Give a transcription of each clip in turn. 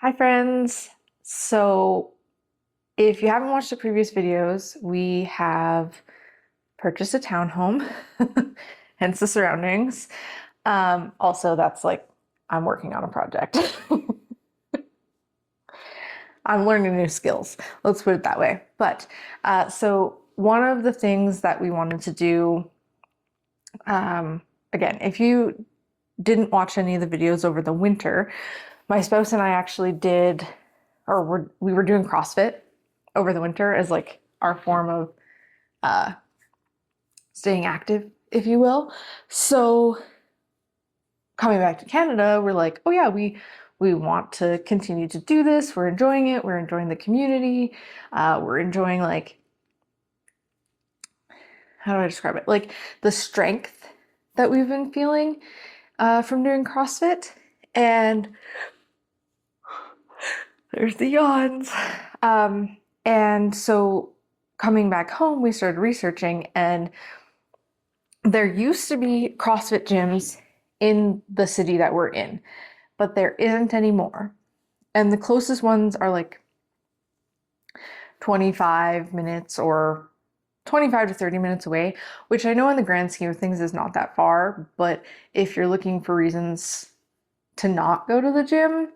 Hi friends. So if you haven't watched the previous videos, we have purchased a townhome, hence the surroundings. Also, that's like I'm working on a project. I'm learning new skills. Let's put it that way. But so one of the things that we wanted to do, again, if you didn't watch any of the videos over the winter, my spouse and I actually did, we were doing CrossFit over the winter as like our form of staying active, if you will. So coming back to Canada, we're like, oh yeah, we want to continue to do this. We're enjoying it. We're enjoying the community. We're enjoying like, how do I describe it? Like the strength that we've been feeling from doing CrossFit. And there's the yawns. And so coming back home, we started researching, and there used to be CrossFit gyms in the city that we're in, but there isn't anymore. And the closest ones are like 25 minutes or 25 to 30 minutes away, which I know in the grand scheme of things is not that far, but if you're looking for reasons to not go to the gym,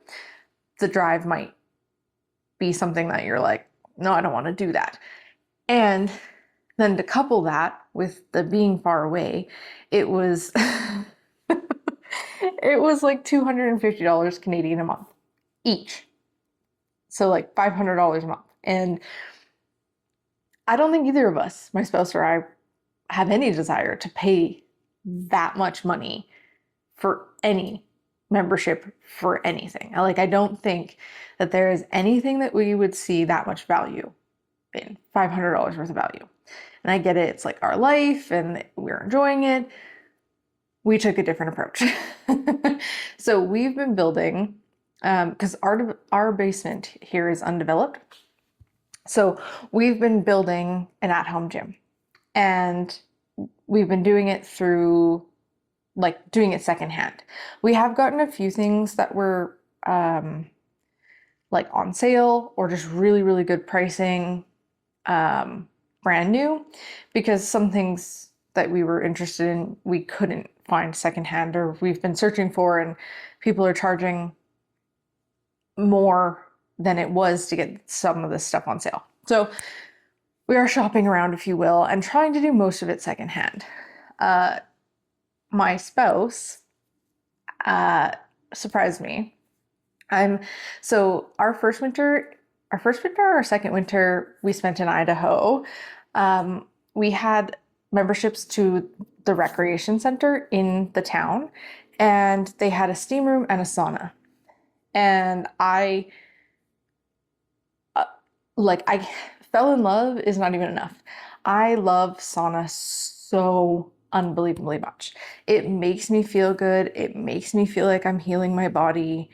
the drive might be something that you're like, no, I don't want to do that. And then to couple that with the being far away, it was it was like $250 Canadian a month each. So like $500 a month. And I don't think either of us, my spouse or I, have any desire to pay that much money for any membership for anything. Like, I don't think that there is anything that we would see that much value in. $500 worth of value. And I get it, it's like our life and we're enjoying it. We took a different approach. So we've been building, because our basement here is undeveloped. So we've been building an at-home gym, and we've been doing it through like doing it secondhand. We have gotten a few things that were like on sale or just really, really good pricing, brand new, because some things that we were interested in, we couldn't find secondhand, or we've been searching for, and people are charging more than it was to get some of this stuff on sale. So we are shopping around, if you will, and trying to do most of it secondhand. My spouse surprised me. So our first winter, our second winter, we spent in Idaho. We had memberships to the recreation center in the town, and they had a steam room and a sauna. And I fell in love is not even enough. I love sauna so unbelievably much. It makes me feel good. It makes me feel like I'm healing my body.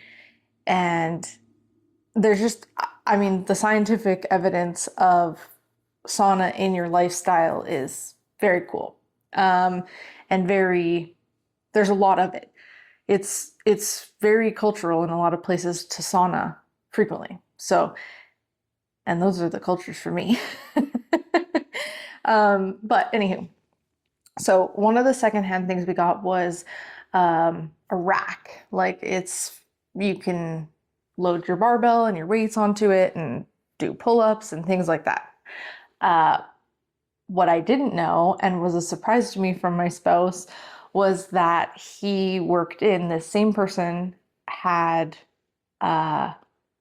And there's just, I mean, the scientific evidence of sauna in your lifestyle is very cool. And there's a lot of it. It's very cultural in a lot of places to sauna frequently. So, and those are the cultures for me. But anywho, so one of the secondhand things we got was a rack. Like you can load your barbell and your weights onto it and do pull-ups and things like that. What I didn't know, and was a surprise to me from my spouse, was that the same person had a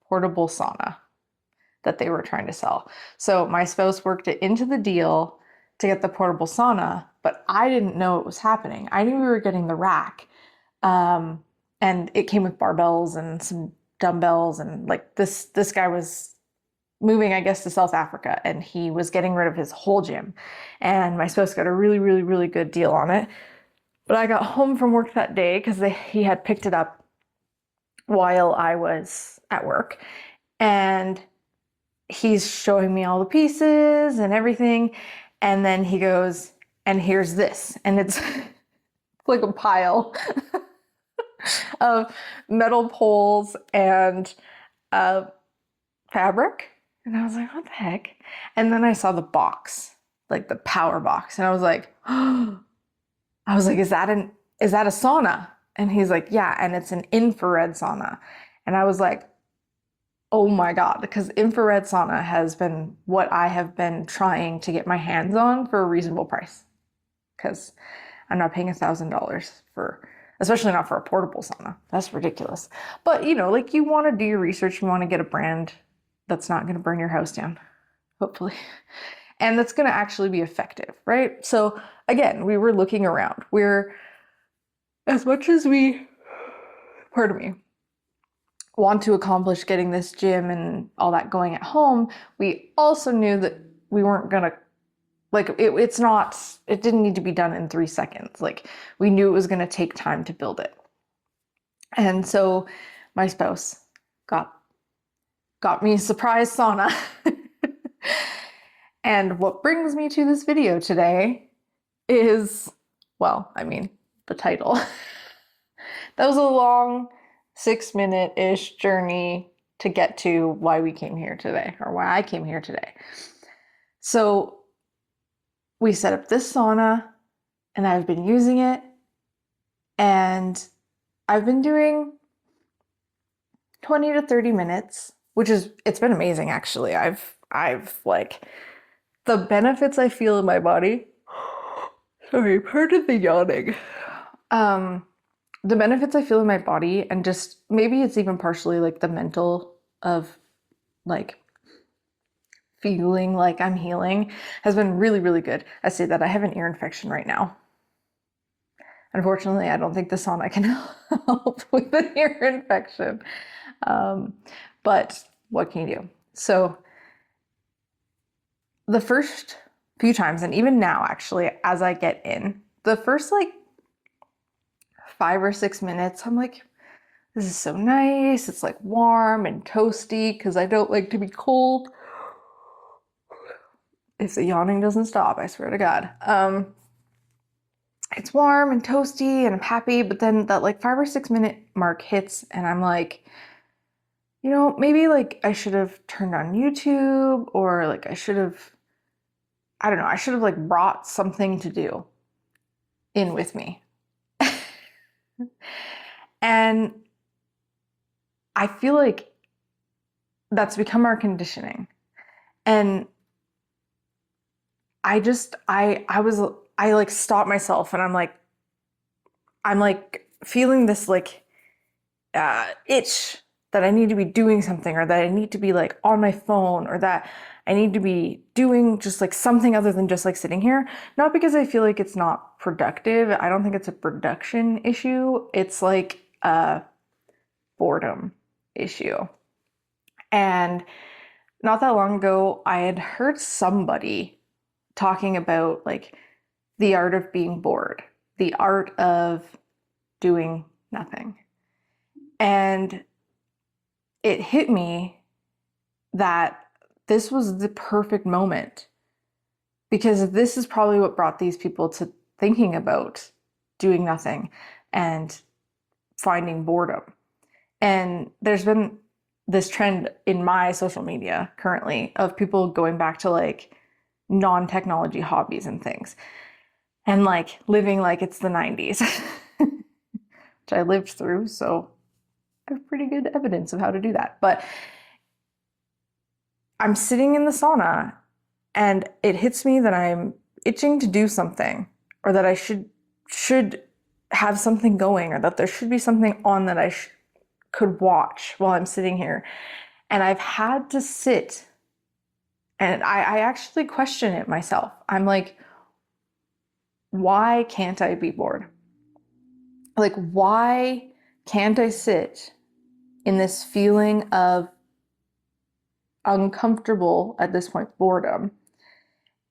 portable sauna that they were trying to sell. So my spouse worked it into the deal to get the portable sauna, but I didn't know it was happening. I knew we were getting the rack, and it came with barbells and some dumbbells, and like this guy was moving, I guess, to South Africa, and he was getting rid of his whole gym, and my spouse got a really, really, really good deal on it. But I got home from work that day because he had picked it up while I was at work, and he's showing me all the pieces and everything. And then he goes, and here's this. And it's like a pile of metal poles and uh, fabric. And I was like, what the heck? And then I saw the box, like the power box. And I was like, oh, I was like, is that a sauna? And he's like, yeah, and it's an infrared sauna. And I was like, oh my God, because infrared sauna has been what I have been trying to get my hands on for a reasonable price. Because I'm not paying $1,000 for, especially not for a portable sauna. That's ridiculous. But you know, like you want to do your research, you want to get a brand that's not going to burn your house down, hopefully. And that's going to actually be effective, right? So again, we were looking around. We're, as much as we, pardon me, want to accomplish getting this gym and all that going at home, we also knew that we weren't going to, like, it didn't need to be done in 3 seconds. Like, we knew it was going to take time to build it. And so my spouse got me a surprise sauna. And what brings me to this video today is, well, I mean, the title. That was a long 6-minute-ish journey to get to why we came here today, or why I came here today. So we set up this sauna and I've been using it, and I've been doing 20 to 30 minutes, which is, it's been amazing actually. I've like, the benefits I feel in my body, sorry, pardon the yawning. The benefits I feel in my body, and just maybe it's even partially like the mental of like feeling like I'm healing, has been really, really good. I say that I have an ear infection right now. Unfortunately, I don't think the sauna can help with an ear infection. But what can you do? So the first few times, and even now actually, as I get in, the first like 5 or 6 minutes, I'm like, this is so nice. It's like warm and toasty because I don't like to be cold. If the yawning doesn't stop, I swear to God. It's warm and toasty and I'm happy, but then that like 5 or 6 minute mark hits and I'm like, you know, maybe like I should have turned on YouTube, or like I should have like brought something to do in with me. And I feel like that's become our conditioning. And I like stopped myself and I'm like feeling this like itch that I need to be doing something, or that I need to be like on my phone, or that I need to be doing just like something other than just like sitting here. Not because I feel like it's not productive. I don't think it's a production issue. It's like a boredom issue. And not that long ago, I had heard somebody talking about like the art of being bored, the art of doing nothing. And it hit me that this was the perfect moment, because this is probably what brought these people to thinking about doing nothing and finding boredom. And there's been this trend in my social media currently of people going back to like non-technology hobbies and things, and like living like it's the 90s, which I lived through, so I have pretty good evidence of how to do that. But I'm sitting in the sauna and it hits me that I'm itching to do something, or that I should have something going, or that there should be something on that I could watch while I'm sitting here. And I've had to sit, and I actually question it myself. I'm like, why can't I be bored? Like, why can't I sit in this feeling of uncomfortable, at this point, boredom?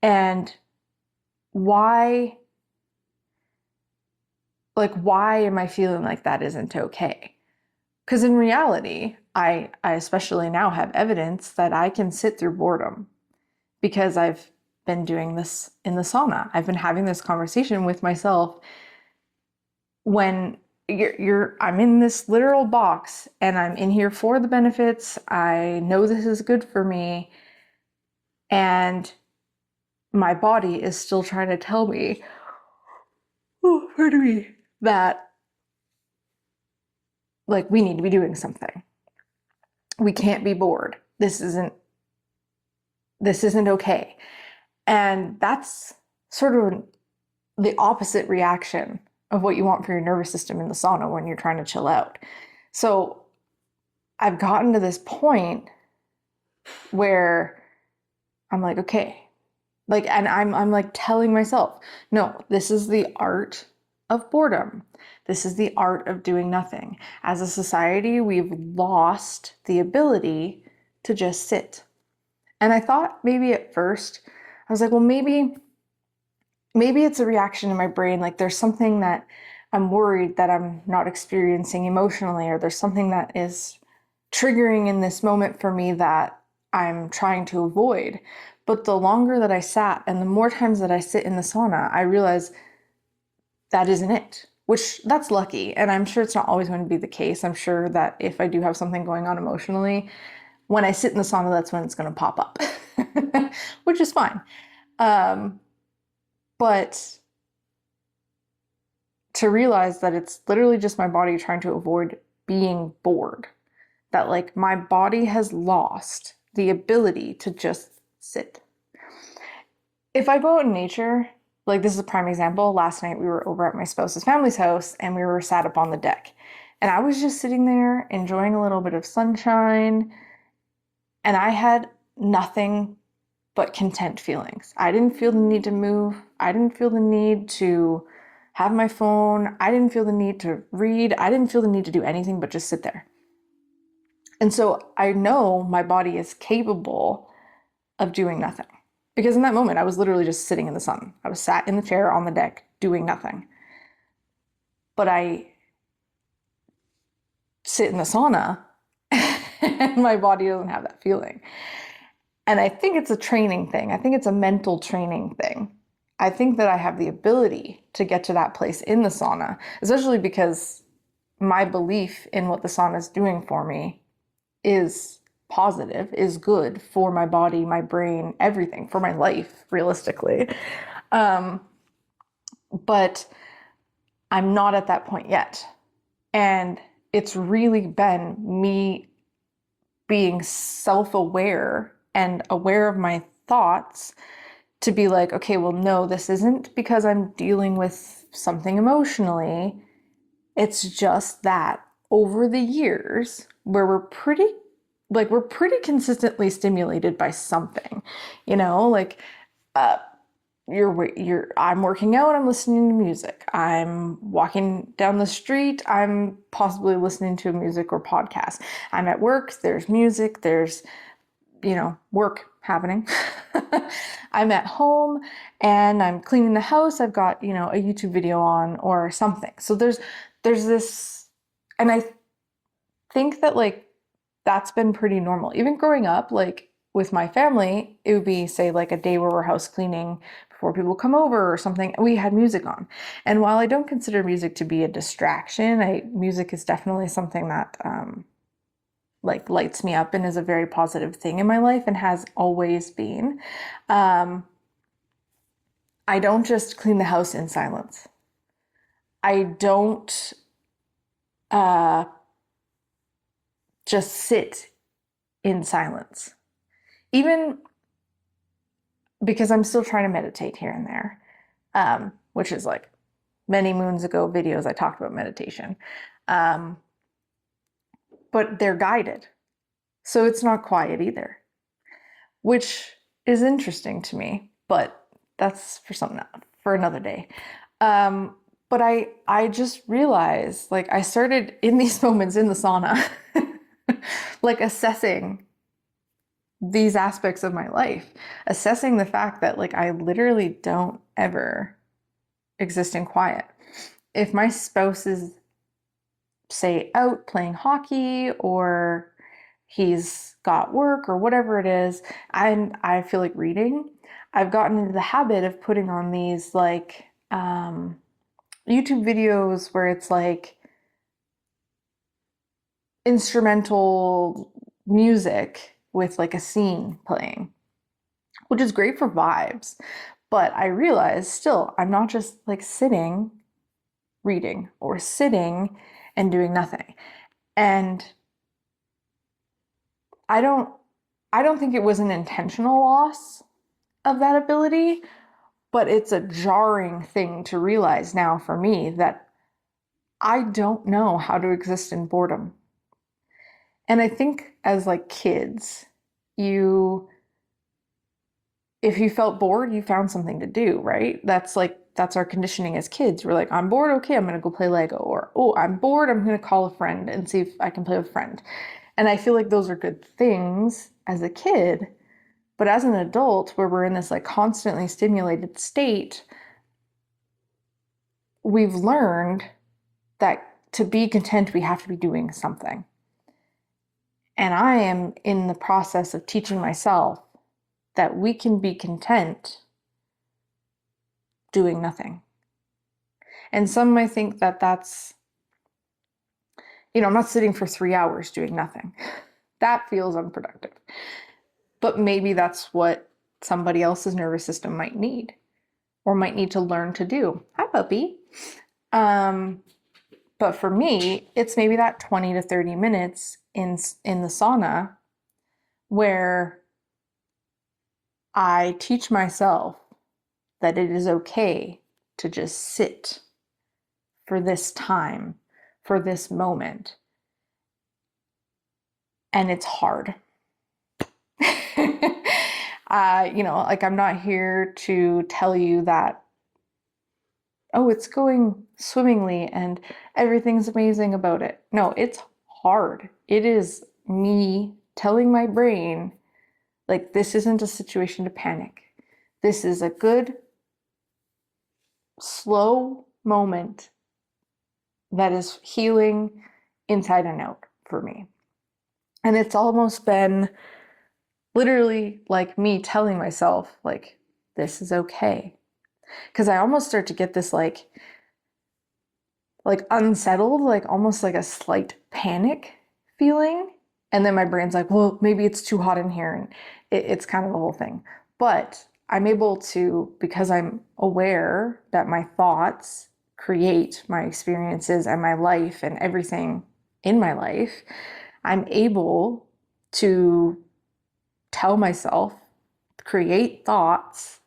And why am I feeling like that isn't okay? Because in reality, I especially now have evidence that I can sit through boredom, because I've been doing this in the sauna. I've been having this conversation with myself when I'm in this literal box and I'm in here for the benefits. I know this is good for me. And my body is still trying to tell me, oh, pardon me, that like we need to be doing something. We can't be bored. This isn't okay. And that's sort of the opposite reaction of what you want for your nervous system in the sauna when you're trying to chill out. So I've gotten to this point where I'm like, okay, like, and I'm like telling myself, no, this is the art of boredom. This is the art of doing nothing. As a society, we've lost the ability to just sit. And I thought maybe at first, I was like, well, maybe it's a reaction in my brain. Like there's something that I'm worried that I'm not experiencing emotionally, or there's something that is triggering in this moment for me that I'm trying to avoid. But the longer that I sat and the more times that I sit in the sauna, I realize that isn't it, which that's lucky. And I'm sure it's not always going to be the case. I'm sure that if I do have something going on emotionally, when I sit in the sauna, that's when it's going to pop up, which is fine. But to realize that it's literally just my body trying to avoid being bored, that like my body has lost the ability to just sit. If I go out in nature, like this is a prime example. Last night we were over at my spouse's family's house and we were sat up on the deck. And I was just sitting there enjoying a little bit of sunshine. And I had nothing but content feelings. I didn't feel the need to move. I didn't feel the need to have my phone. I didn't feel the need to read. I didn't feel the need to do anything but just sit there. And so I know my body is capable of doing nothing. Because in that moment, I was literally just sitting in the sun. I was sat in the chair on the deck doing nothing. But I sit in the sauna and my body doesn't have that feeling. And I think it's a training thing. I think it's a mental training thing. I think that I have the ability to get to that place in the sauna, especially because my belief in what the sauna is doing for me is positive, is good for my body, my brain, everything, for my life, realistically. But I'm not at that point yet. And it's really been me being self-aware and aware of my thoughts to be like, okay, well, no, this isn't because I'm dealing with something emotionally. It's just that over the years where we're pretty consistently stimulated by something, like I'm working out, I'm listening to music. I'm walking down the street, I'm possibly listening to a music or podcast. I'm at work, there's music, there's, work happening. I'm at home and I'm cleaning the house. I've got, a YouTube video on or something. So there's this, and I think that like that's been pretty normal. Even growing up, like with my family, it would be say like a day where we're house cleaning before people come over or something. We had music on. And while I don't consider music to be a distraction, music is definitely something that like lights me up and is a very positive thing in my life and has always been. I don't just clean the house in silence. I don't just sit in silence. Even because I'm still trying to meditate here and there, which is like many moons ago videos I talked about meditation. But they're guided. So it's not quiet either, which is interesting to me, but that's for another day. But I just realized, like, I started in these moments in the sauna, like assessing these aspects of my life, assessing the fact that like I literally don't ever exist in quiet. If my spouse is, say, out playing hockey or he's got work or whatever it is, and I feel like reading, I've gotten into the habit of putting on these like YouTube videos where it's like instrumental music with like a scene playing, which is great for vibes. But I realized still, I'm not just like sitting reading or sitting and doing nothing. And I don't I don't think it was an intentional loss of that ability, but it's a jarring thing to realize now for me that I don't know how to exist in boredom. And I think as like kids, you if you felt bored, you found something to do, right? That's our conditioning as kids. We're like, I'm bored, okay, I'm gonna go play Lego. Or, oh, I'm bored, I'm gonna call a friend and see if I can play with a friend. And I feel like those are good things as a kid, but as an adult, where we're in this like constantly stimulated state, we've learned that to be content, we have to be doing something. And I am in the process of teaching myself that we can be content doing nothing. And some might think that that's, I'm not sitting for 3 hours doing nothing. That feels unproductive. But maybe that's what somebody else's nervous system might need or might need to learn to do. Hi, puppy. But for me, it's maybe that 20 to 30 minutes in the sauna where I teach myself that it is okay to just sit for this time, for this moment. And it's hard. Like I'm not here to tell you that, oh, it's going swimmingly and everything's amazing about it. No, it's hard. It is me telling my brain, like, this isn't a situation to panic. This is a good, slow moment that is healing inside and out for me. And it's almost been literally like me telling myself, like, this is okay. Because I almost start to get this like unsettled, like almost like a slight panic feeling. And then my brain's like, well, maybe it's too hot in here. And it's kind of the whole thing. But I'm able to, because I'm aware that my thoughts create my experiences and my life and everything in my life, I'm able to tell myself, create thoughts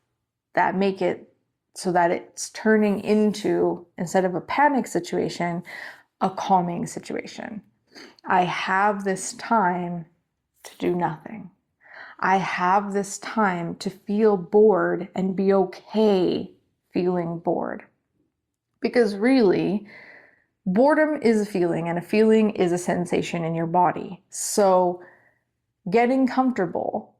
that make it so that it's turning into, instead of a panic situation, a calming situation. I have this time to do nothing. I have this time to feel bored and be okay feeling bored. Because really, boredom is a feeling, and a feeling is a sensation in your body. So getting comfortable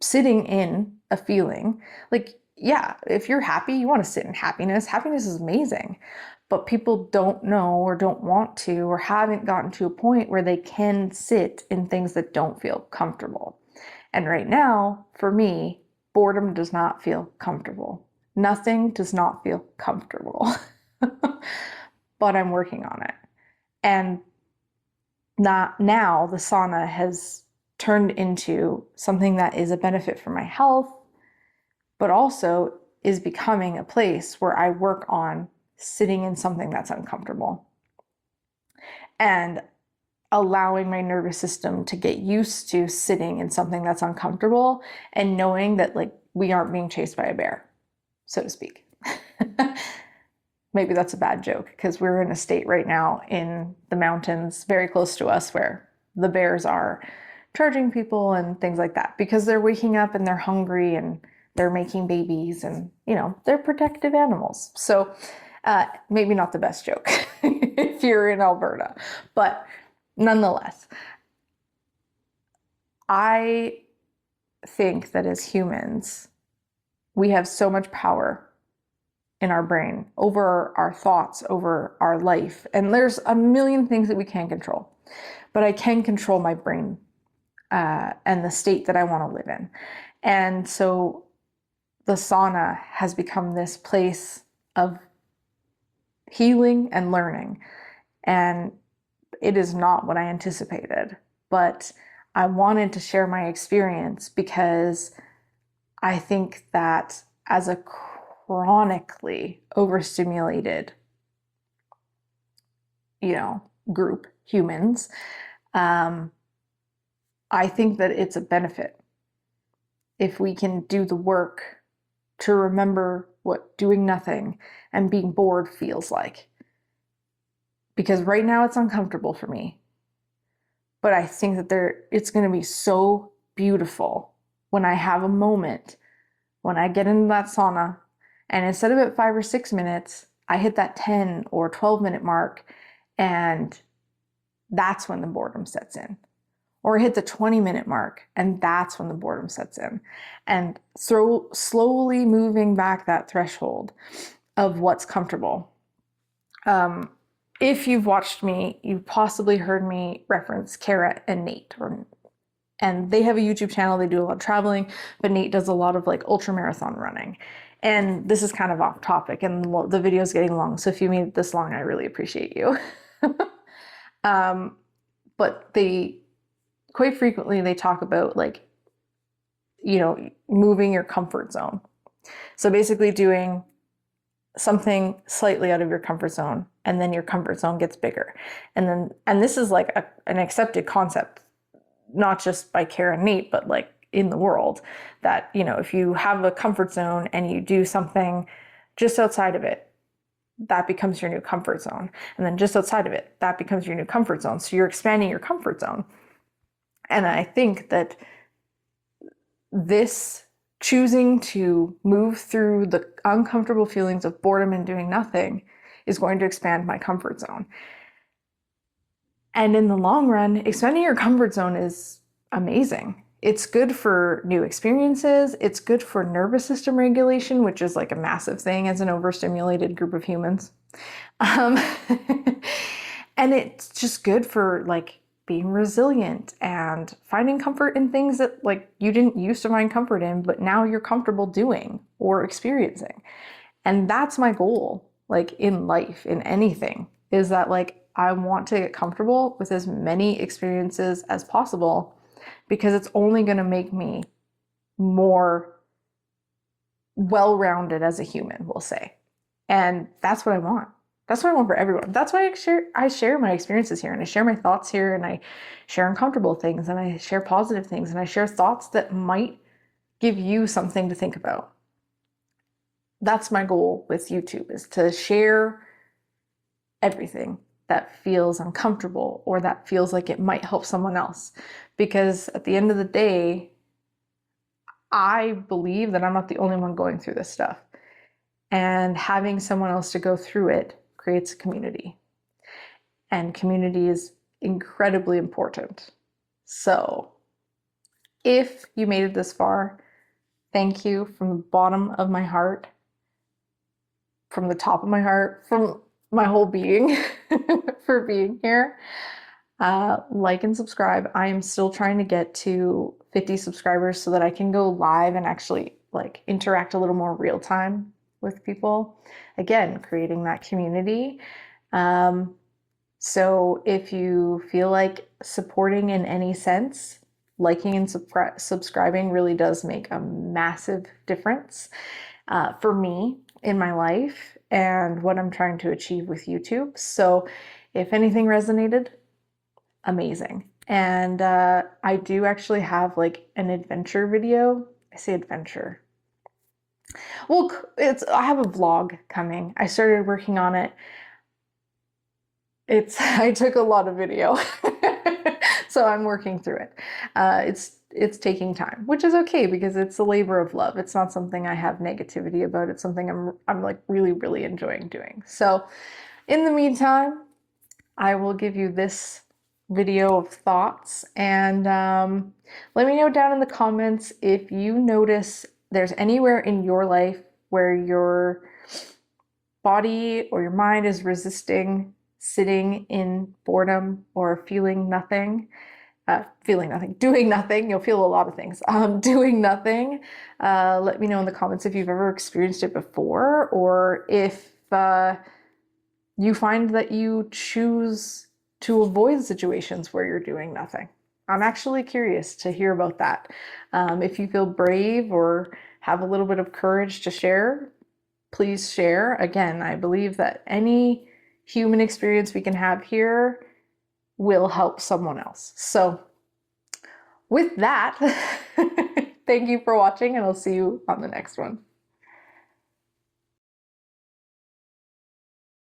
sitting in a feeling, like, yeah, if you're happy, you want to sit in happiness. Happiness is amazing. But people don't know or don't want to or haven't gotten to a point where they can sit in things that don't feel comfortable. And right now, for me, boredom does not feel comfortable. Nothing does not feel comfortable. But I'm working on it. And not now the sauna has turned into something that is a benefit for my health, but also is becoming a place where I work on sitting in something that's uncomfortable and allowing my nervous system to get used to sitting in something that's uncomfortable and knowing that, like, we aren't being chased by a bear, so to speak. Maybe that's a bad joke because we're in a state right now in the mountains very close to us where the bears are charging people and things like that because they're waking up and they're hungry and they're making babies and, they're protective animals. So maybe not the best joke if you're in Alberta, but nonetheless, I think that as humans, we have so much power in our brain over our thoughts, over our life. And there's a million things that we can't control, but I can control my brain and the state that I want to live in. And so the sauna has become this place of healing and learning. And it is not what I anticipated, but I wanted to share my experience because I think that as a chronically overstimulated, group, humans, um, I think that it's a benefit if we can do the work to remember what doing nothing and being bored feels like. Because right now it's uncomfortable for me. But I think that it's going to be so beautiful when I have a moment, when I get into that sauna, and instead of at 5 or 6 minutes, I hit that 10 or 12-minute mark, and that's when the boredom sets in. Or hit the 20-minute mark, and that's when the boredom sets in. And slowly moving back that threshold of what's comfortable. If you've watched me, you've possibly heard me reference Kara and Nate, and they have a YouTube channel. They do a lot of traveling, but Nate does a lot of like ultra marathon running. And this is kind of off topic, and the video is getting long. So if you made it this long, I really appreciate you. But quite frequently they talk about like, moving your comfort zone. So basically doing something slightly out of your comfort zone, and then your comfort zone gets bigger. And this is like an accepted concept, not just by Kara and Nate, but like in the world, that, if you have a comfort zone and you do something just outside of it, that becomes your new comfort zone. And then just outside of it, that becomes your new comfort zone. So you're expanding your comfort zone. And I think that this choosing to move through the uncomfortable feelings of boredom and doing nothing is going to expand my comfort zone. And in the long run, expanding your comfort zone is amazing. It's good for new experiences. It's good for nervous system regulation, which is like a massive thing as an overstimulated group of humans. And it's just good for like being resilient and finding comfort in things that like you didn't used to find comfort in, but now you're comfortable doing or experiencing. And that's my goal, like in life, in anything, is that like I want to get comfortable with as many experiences as possible, because it's only going to make me more well-rounded as a human, we'll say. And that's what I want. That's what I want for everyone. That's why I share my experiences here, and I share my thoughts here, and I share uncomfortable things, and I share positive things, and I share thoughts that might give you something to think about. That's my goal with YouTube, is to share everything that feels uncomfortable or that feels like it might help someone else. Because at the end of the day, I believe that I'm not the only one going through this stuff. And having someone else to go through it creates a community. And community is incredibly important. So if you made it this far, thank you from the bottom of my heart, from the top of my heart, from my whole being for being here. Like and subscribe. I am still trying to get to 50 subscribers so that I can go live and actually like interact a little more real time with people. Again, creating that community. So if you feel like supporting in any sense, liking and subscribing really does make a massive difference for me in my life and what I'm trying to achieve with YouTube. So if anything resonated, amazing. And I do actually have like an adventure video. I say adventure. Well, I have a vlog coming. I started working on it. I took a lot of video, so I'm working through it. It's taking time, which is okay because it's a labor of love. It's not something I have negativity about. It's something I'm like really, really enjoying doing. So in the meantime, I will give you this video of thoughts, and let me know down in the comments if you notice there's anywhere in your life where your body or your mind is resisting sitting in boredom or feeling nothing, doing nothing. You'll feel a lot of things. Doing nothing. Let me know in the comments if you've ever experienced it before, or if you find that you choose to avoid situations where you're doing nothing? I'm actually curious to hear about that. If you feel brave or have a little bit of courage to share, please share. Again, I believe that any human experience we can have here will help someone else. So, with that, thank you for watching, and I'll see you on the next one.